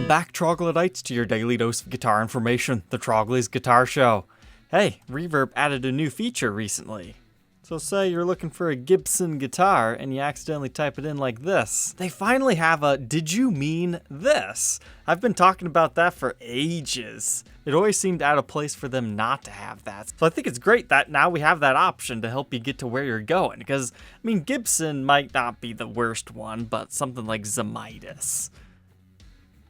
Welcome back, Troglodytes, to your daily dose of guitar information, the Trogly's Guitar Show. Hey, Reverb added a new feature recently. So say you're looking for a Gibson guitar and you accidentally type it in like this. They finally have a "Did you mean this?" I've been talking about that for ages. It always seemed out of place for them not to have that. So I think it's great that now we have that option to help you get to where you're going. Because, I mean, Gibson might not be the worst one, but something like Zemitis,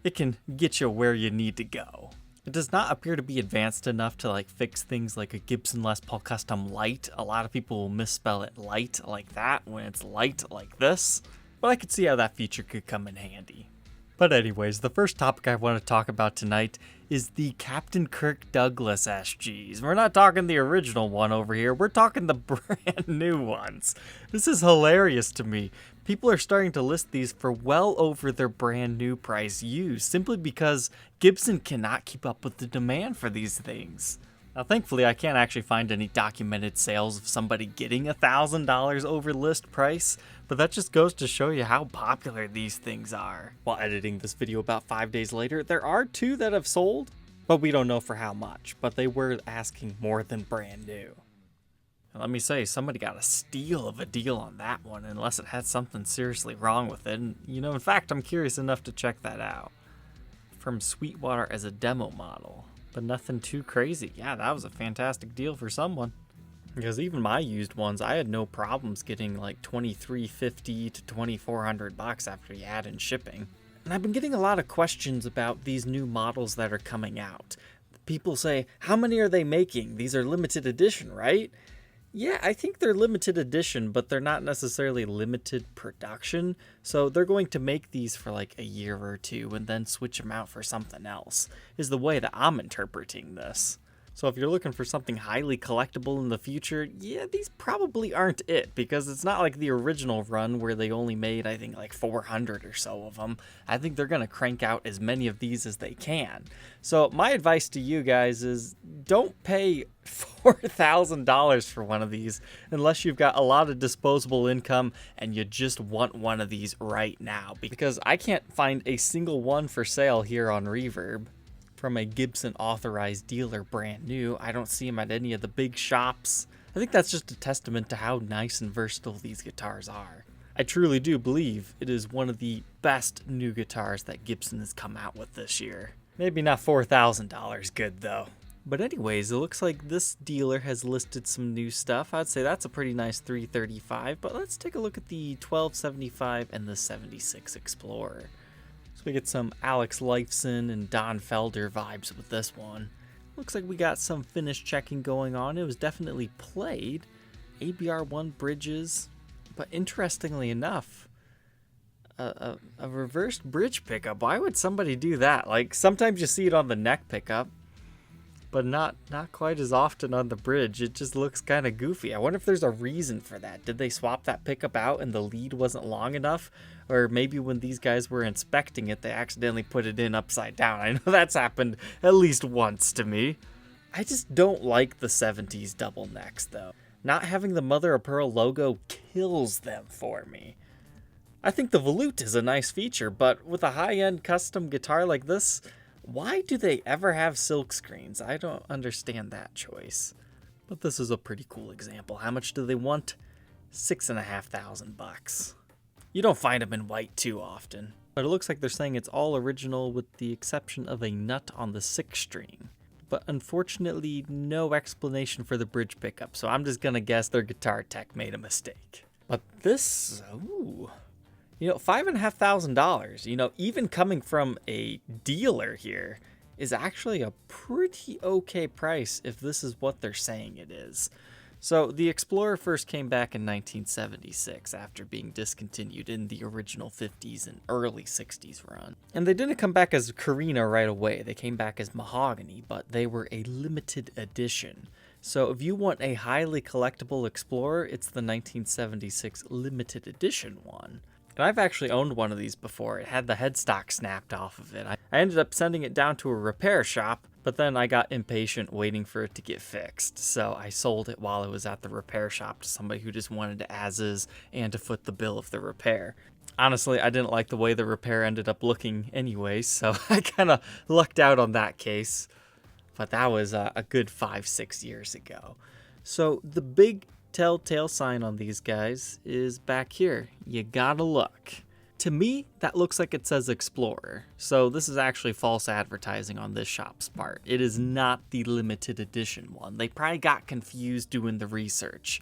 it can get you where you need to go. It does not appear to be advanced enough to fix things like a Gibson Les Paul Custom Light. A lot of people will misspell it light like that when it's light like this. But I could see how that feature could come in handy. But anyways, the first topic I want to talk about tonight is the Captain Kirk Douglas SGs. We're not talking the original one over here. We're talking the brand new ones. This is hilarious to me. People are starting to list these for well over their brand new price used, simply because Gibson cannot keep up with the demand for these things. Now, thankfully, I can't actually find any documented sales of somebody getting $1,000 over list price, but that just goes to show you how popular these things are. While editing this video about 5 days later, there are 2 that have sold, but we don't know for how much, but they were asking more than brand new. And let me say, somebody got a steal of a deal on that one, unless it had something seriously wrong with it. And, in fact, I'm curious enough to check that out. From Sweetwater as a demo model. But nothing too crazy. Yeah, that was a fantastic deal for someone. Because even my used ones, I had no problems getting like $2,350 to $2,400 after you add in shipping. And I've been getting a lot of questions about these new models that are coming out. People say, how many are they making? These are limited edition, right? Yeah, I think they're limited edition, but they're not necessarily limited production. So they're going to make these for like a year or 2 and then switch them out for something else, is the way that I'm interpreting this. So if you're looking for something highly collectible in the future, yeah, these probably aren't it, because it's not like the original run where they only made, I think, like 400 or so of them. I think they're going to crank out as many of these as they can. So my advice to you guys is don't pay $4,000 for one of these unless you've got a lot of disposable income and you just want one of these right now, because I can't find a single one for sale here on Reverb. From a Gibson authorized dealer brand new. I don't see them at any of the big shops. I think that's just a testament to how nice and versatile these guitars are. I truly do believe it is one of the best new guitars that Gibson has come out with this year. Maybe not $4,000 good though. But anyways, it looks like this dealer has listed some new stuff. I'd say that's a pretty nice $335, but let's take a look at the 1275 and the 76 Explorer. So we get some Alex Lifeson and Don Felder vibes with this one. Looks like we got some finish checking going on. It was definitely played. ABR1 bridges, but interestingly enough, a reversed bridge pickup. Why would somebody do that? Like, sometimes you see it on the neck pickup, but not quite as often on the bridge. It just looks kind of goofy. I wonder if there's a reason for that. Did they swap that pickup out and the lead wasn't long enough? Or maybe when these guys were inspecting it, they accidentally put it in upside down. I know that's happened at least once to me. I just don't like the 70s double necks, though. Not having the mother of pearl logo kills them for me. I think the volute is a nice feature, but with a high-end custom guitar like this, why do they ever have silk screens? I don't understand that choice. But this is a pretty cool example. How much do they want? $6,500. You don't find them in white too often. But it looks like they're saying it's all original with the exception of a nut on the 6th string. But unfortunately, no explanation for the bridge pickup, so I'm just gonna guess their guitar tech made a mistake. But this, ooh. $5,500, even coming from a dealer here, is actually a pretty okay price if this is what they're saying it is. So the Explorer first came back in 1976 after being discontinued in the original 50s and early 60s run. And they didn't come back as Carina right away. They came back as Mahogany, but they were a limited edition. So if you want a highly collectible Explorer, it's the 1976 limited edition one. And I've actually owned one of these before. It had the headstock snapped off of it. I ended up sending it down to a repair shop, but then I got impatient waiting for it to get fixed. So I sold it while it was at the repair shop to somebody who just wanted it as is and to foot the bill of the repair. Honestly, I didn't like the way the repair ended up looking anyway, so I kind of lucked out on that case. But that was a good 5-6 years ago. So the big telltale sign on these guys is back here. You gotta look. To me, that looks like it says Explorer. So this is actually false advertising on this shop's part. It is not the limited edition one. They probably got confused doing the research.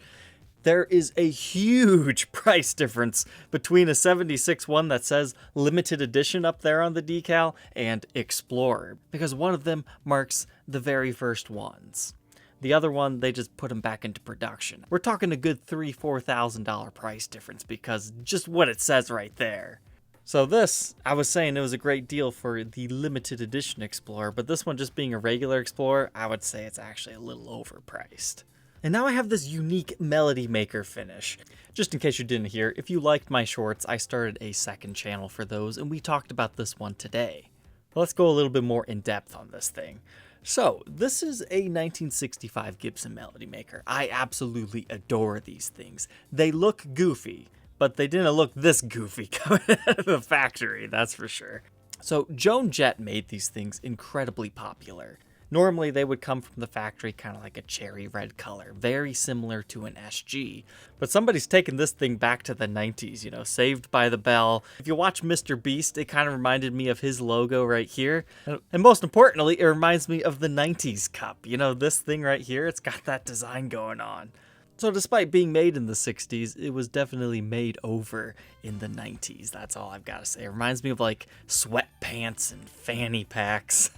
There is a huge price difference between a 76 one that says limited edition up there on the decal and Explorer, because one of them marks the very first ones. The other one, they just put them back into production. We're talking a good $3,000-$4,000 price difference because just what it says right there. So this, I was saying it was a great deal for the limited edition Explorer, but this one just being a regular Explorer, I would say it's actually a little overpriced. And now I have this unique Melody Maker finish. Just in case you didn't hear, if you liked my shorts, I started a second channel for those, and we talked about this one today. Let's go a little bit more in depth on this thing. So, this is a 1965 Gibson Melody Maker. I absolutely adore these things. They look goofy, but they didn't look this goofy coming out of the factory, that's for sure. So, Joan Jett made these things incredibly popular. Normally, they would come from the factory kind of like a cherry red color, very similar to an SG. But somebody's taken this thing back to the 90s, you know, Saved by the Bell. If you watch Mr. Beast, it kind of reminded me of his logo right here. And most importantly, it reminds me of the 90s cup. You know, this thing right here, it's got that design going on. So despite being made in the 60s, it was definitely made over in the 90s. That's all I've got to say. It reminds me of like sweatpants and fanny packs.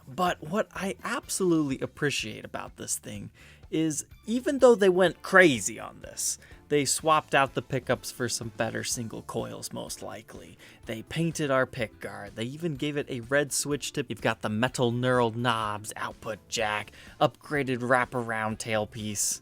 But what I absolutely appreciate about this thing is even though they went crazy on this, they swapped out the pickups for some better single coils most likely. They painted our pickguard. They even gave it a red switch tip. You've got the metal knurled knobs, output jack, upgraded wraparound tailpiece,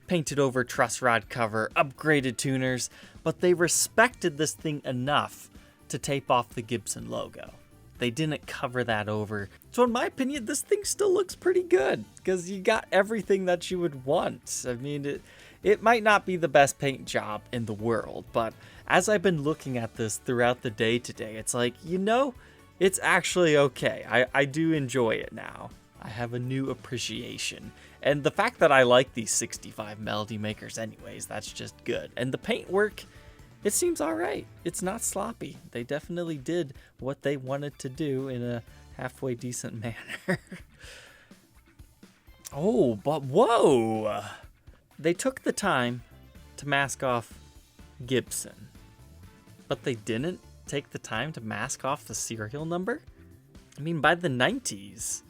painted over truss rod cover, upgraded tuners, but they respected this thing enough to tape off the Gibson logo. They didn't cover that over. So in my opinion, this thing still looks pretty good because you got everything that you would want. I mean, it might not be the best paint job in the world, but as I've been looking at this throughout the day today, it's like, you know, it's actually okay. I do enjoy it now. I have a new appreciation. And the fact that I like these 65 Melody Makers anyways, that's just good. And the paint work, it seems all right. It's not sloppy. They definitely did what they wanted to do in a halfway decent manner. Oh, but whoa! They took the time to mask off Gibson, but they didn't take the time to mask off the serial number? I mean, by the 90s,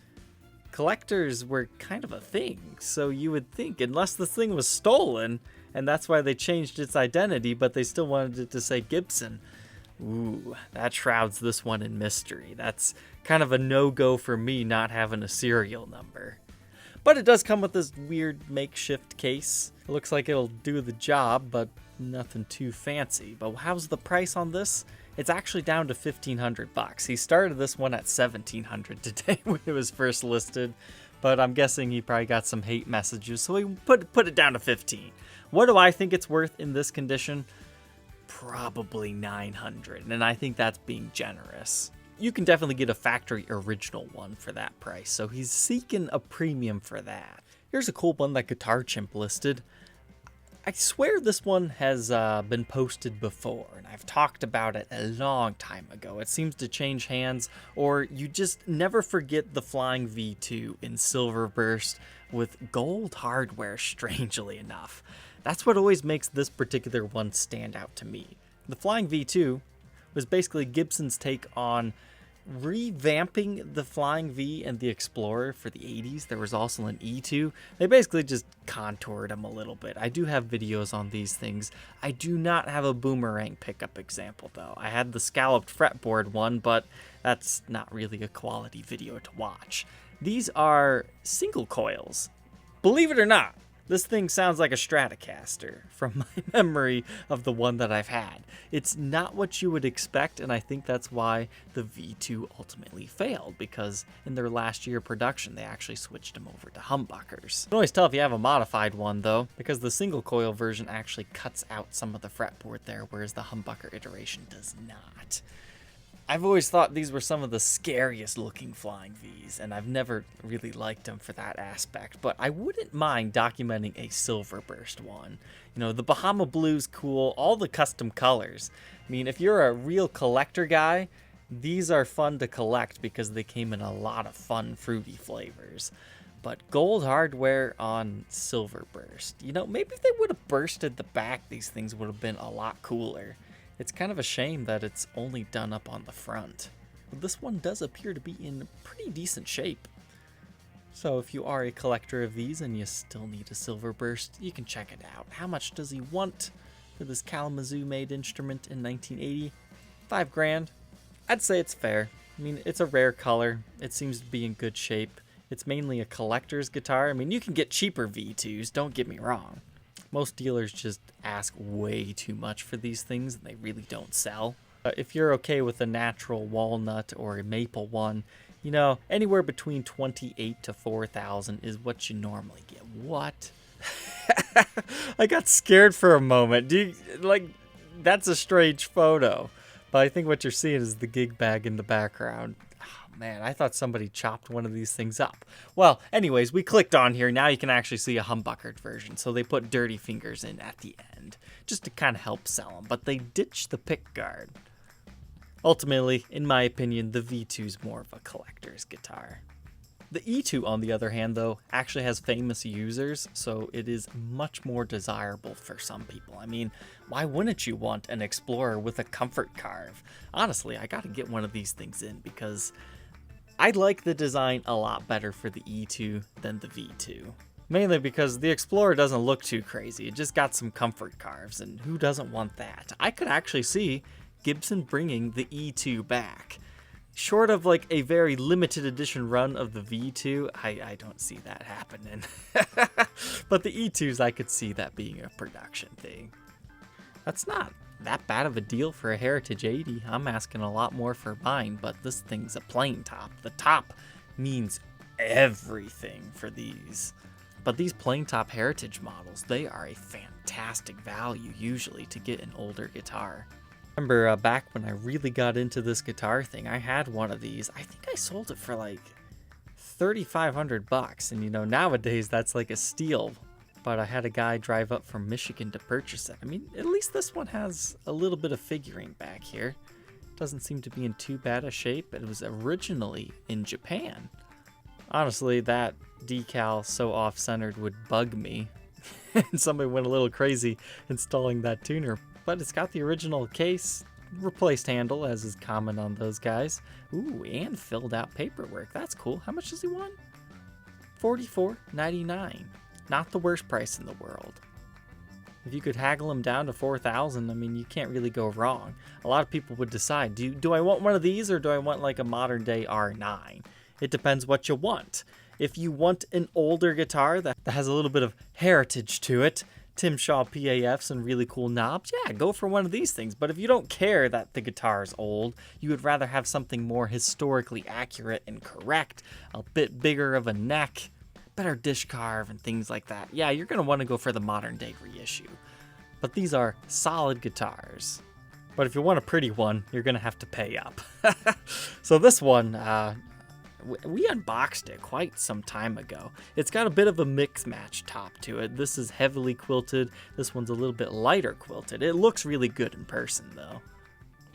collectors were kind of a thing, so you would think, unless this thing was stolen, and that's why they changed its identity, but they still wanted it to say Gibson. Ooh, that shrouds this one in mystery. That's kind of a no-go for me not having a serial number. But it does come with this weird makeshift case. It looks like it'll do the job, but nothing too fancy. But how's the price on this? It's actually down to $1,500. He started this one at $1,700 today when it was first listed, but I'm guessing he probably got some hate messages, so he put it down to $15. What do I think it's worth in this condition? Probably $900, and I think that's being generous. You can definitely get a factory original one for that price, so he's seeking a premium for that. Here's a cool one that Guitar Chimp listed. I swear this one has been posted before, and I've talked about it a long time ago. It seems to change hands, or you just never forget the Flying V2 in Silver Burst with gold hardware, strangely enough. That's what always makes this particular one stand out to me. The Flying V2 was basically Gibson's take on revamping the Flying V and the Explorer for the 80s. There was also an E2. They basically just contoured them a little bit. I do have videos on these things. I do not have a boomerang pickup example though. I had the scalloped fretboard one, but that's not really a quality video to watch. These are single coils. Believe it or not, This thing sounds like a Stratocaster from my memory of the one that I've had. It's not what you would expect, and I think that's why the V2 ultimately failed, because in their last year of production, they actually switched them over to humbuckers. You can always tell if you have a modified one, though, because the single coil version actually cuts out some of the fretboard there, whereas the humbucker iteration does not. I've always thought these were some of the scariest looking flying Vs, and I've never really liked them for that aspect, but I wouldn't mind documenting a silver burst one. You know, the Bahama Blue's cool, all the custom colors. I mean, if you're a real collector guy, these are fun to collect because they came in a lot of fun fruity flavors. But gold hardware on silver burst. You know, maybe if they would have bursted the back, these things would have been a lot cooler. It's kind of a shame that it's only done up on the front. But this one does appear to be in pretty decent shape. So if you are a collector of these and you still need a silver burst, you can check it out. How much does he want for this Kalamazoo made instrument in 1980? $5,000. I'd say it's fair. I mean, it's a rare color. It seems to be in good shape. It's mainly a collector's guitar. I mean, you can get cheaper V2s, don't get me wrong. Most dealers just ask way too much for these things and they really don't sell. If you're okay with a natural walnut or a maple one, you know, anywhere between $28,000 to $4,000 is what you normally get. What? I got scared for a moment. That's a strange photo. But I think what you're seeing is the gig bag in the background. Man, I thought somebody chopped one of these things up. Well, anyways, we clicked on here. Now you can actually see a humbuckered version. So they put dirty fingers in at the end just to kind of help sell them. But they ditched the pick guard. Ultimately, in my opinion, the V2 is more of a collector's guitar. The E2, on the other hand, though, actually has famous users, so it is much more desirable for some people. I mean, why wouldn't you want an Explorer with a comfort carve? Honestly, I gotta get one of these things in because I like the design a lot better for the E2 than the V2. Mainly because the Explorer doesn't look too crazy. It just got some comfort carves, and who doesn't want that? I could actually see Gibson bringing the E2 back. Short of like a very limited edition run of the V2, I don't see that happening. But the E2s, I could see that being a production thing. That's not that bad of a deal for a Heritage 80. I'm asking a lot more for mine, but this thing's a plain top. The top means everything for these. But these plain top Heritage models, they are a fantastic value usually to get an older guitar. Remember back when I really got into this guitar thing, I had one of these. I think I sold it for like $3,500, and you know, nowadays that's like a steal. But I had a guy drive up from Michigan to purchase it. I mean, at least this one has a little bit of figuring back here. Doesn't seem to be in too bad a shape. It was originally in Japan. Honestly, that decal so off-centered would bug me. And somebody went a little crazy installing that tuner. But it's got the original case, replaced handle, as is common on those guys. Ooh, and filled out paperwork. That's cool. How much does he want? $44.99. Not the worst price in the world. If you could haggle him down to $4,000, I mean, you can't really go wrong. A lot of people would decide, do I want one of these or do I want like a modern day R9? It depends what you want. If you want an older guitar that has a little bit of heritage to it, Tim Shaw PAFs and really cool knobs, yeah, go for one of these things. But if you don't care that the guitar is old, you would rather have something more historically accurate and correct, a bit bigger of a neck, better dish carve and things like that, yeah, you're going to want to go for the modern day reissue. But these are solid guitars. But if you want a pretty one, you're going to have to pay up. So this one, we unboxed it quite some time ago. It's got a bit of a mix-match top to it. This is heavily quilted. This one's a little bit lighter quilted. It looks really good in person, though.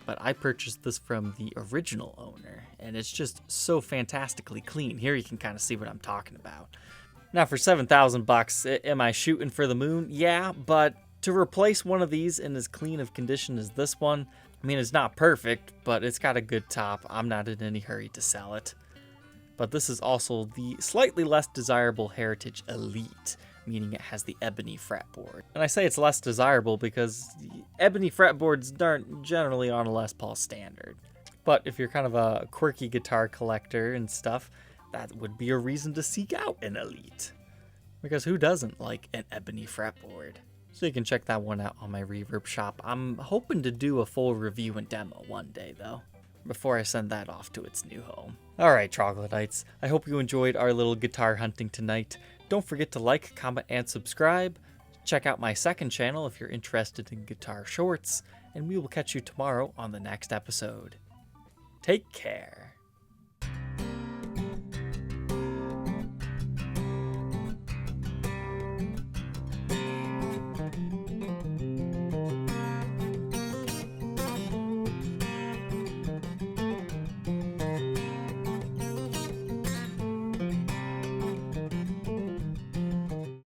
But I purchased this from the original owner, and it's just so fantastically clean. Here you can kind of see what I'm talking about. Now, for $7,000, am I shooting for the moon? Yeah, but to replace one of these in as clean of condition as this one, I mean, it's not perfect, but it's got a good top. I'm not in any hurry to sell it. But this is also the slightly less desirable Heritage Elite, meaning it has the ebony fretboard. And I say it's less desirable because ebony fretboards aren't generally on a Les Paul standard. But if you're kind of a quirky guitar collector and stuff, that would be a reason to seek out an Elite. Because who doesn't like an ebony fretboard? So you can check that one out on my Reverb shop. I'm hoping to do a full review and demo one day though, before I send that off to its new home. Alright, Troglodytes, I hope you enjoyed our little guitar hunting tonight. Don't forget to like, comment, and subscribe. Check out my second channel if you're interested in guitar shorts, and we will catch you tomorrow on the next episode. Take care.